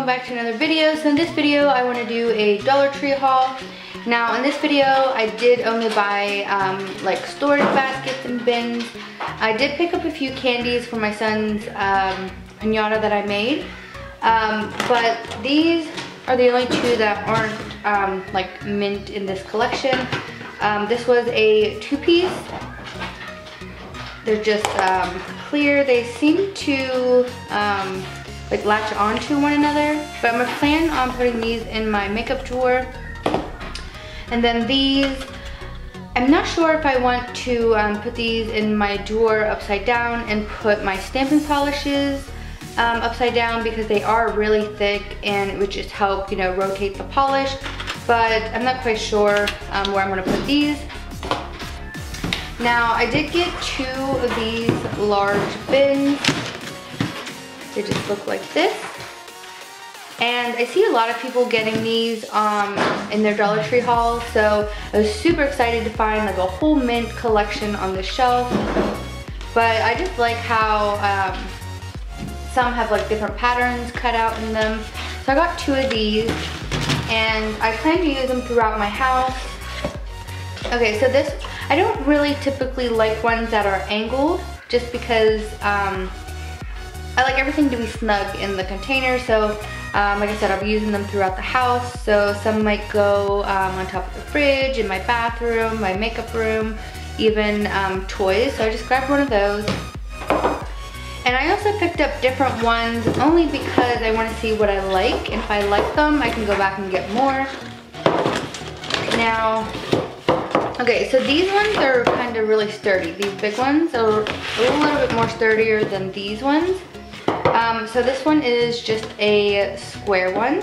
welcome back to another video. So in this video I want to do a Dollar Tree haul. Now in this video I did only buy like storage baskets and bins. I did pick up a few candies for my son's piñata that I made, but these are the only two that aren't like mint in this collection. This was a two-piece. They're just clear. They seem to like latch onto one another, but I'm gonna plan on putting these in my makeup drawer. And then these, I'm not sure if I want to put these in my drawer upside down and put my stamping polishes upside down, because they are really thick and it would just help, you know, rotate the polish. But I'm not quite sure where I'm gonna put these. Now I did get two of these large bins. They just look like this. And I see a lot of people getting these in their Dollar Tree haul, so I was super excited to find like a whole mint collection on the shelf. But I just like how some have like different patterns cut out in them. So I got two of these and I plan to use them throughout my house. Okay, so this, I don't really typically like ones that are angled, just because I like everything to be snug in the container. So like I said, I'll be using them throughout the house. So some might go on top of the fridge, in my bathroom, my makeup room, even toys. So I just grabbed one of those. And I also picked up different ones only because I want to see what I like. And if I like them, I can go back and get more. Now, okay, so these ones are kind of really sturdy. These big ones are a little bit more sturdier than these ones. So this one is just a square one.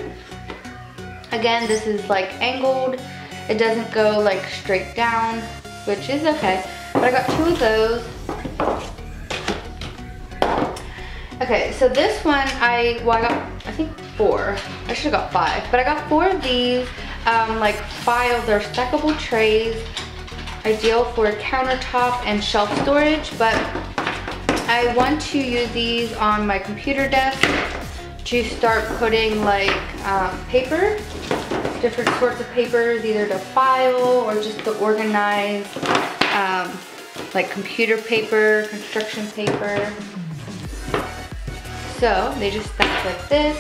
Again, this is like angled. It doesn't go like straight down, which is okay. But I got two of those. Okay, so this one I got, I think 4. I should have got 5, but I got 4 of these like files. They're stackable trays, ideal for countertop and shelf storage, but I want to use these on my computer desk to start putting like paper, different sorts of papers, either to file or just to organize like computer paper, construction paper. So they just stack like this.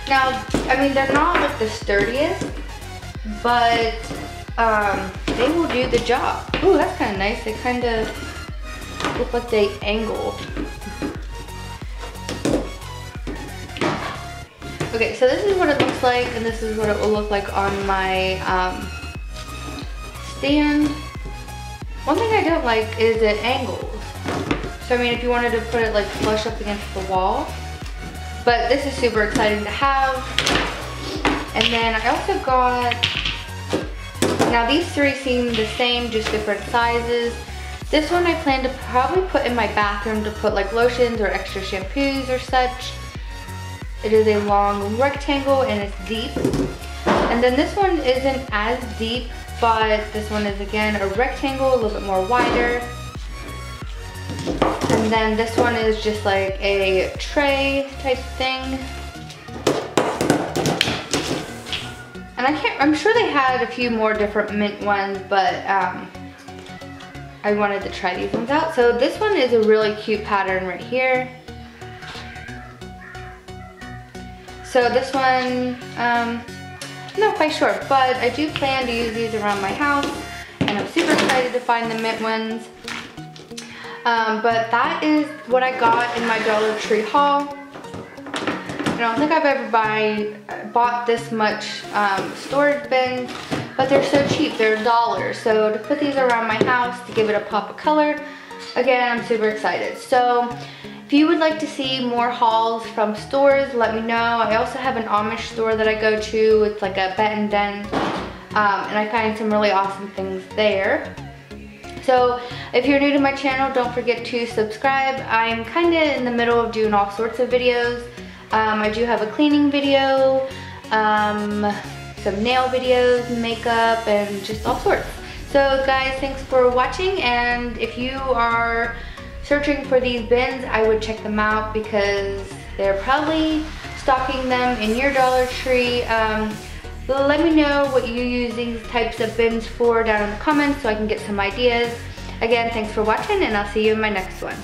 Now, I mean, they're not like the sturdiest, but they will do the job. Ooh, that's kind of nice. They kind of look like they angle. Okay, so this is what it looks like, and this is what it will look like on my stand. One thing I don't like is it angles. So I mean, if you wanted to put it like flush up against the wall. But this is super exciting to have. And then I also got, now these 3 seem the same, just different sizes. This one I plan to probably put in my bathroom to put like lotions or extra shampoos or such. It is a long rectangle and it's deep. And then this one isn't as deep, but this one is again a rectangle, a little bit more wider. And then this one is just like a tray type thing. And I'm sure they had a few more different mint ones, but I wanted to try these ones out. So this one is a really cute pattern right here. So this one, I'm not quite sure, but I do plan to use these around my house, and I'm super excited to find the mint ones. But that is what I got in my Dollar Tree haul. I don't think I've ever bought this much storage bins, but they're so cheap. They're $1. So to put these around my house to give it a pop of color, again, I'm super excited. So if you would like to see more hauls from stores, let me know. I also have an Amish store that I go to. It's like a bet and den, and I find some really awesome things there. So if you're new to my channel, don't forget to subscribe. I'm kind of in the middle of doing all sorts of videos. I do have a cleaning video, some nail videos, makeup, and just all sorts. So guys, thanks for watching, and if you are searching for these bins, I would check them out because They're probably stocking them in your Dollar Tree. Let me know what you use these types of bins for down in the comments so I can get some ideas. Again, thanks for watching, and I'll see you in my next one.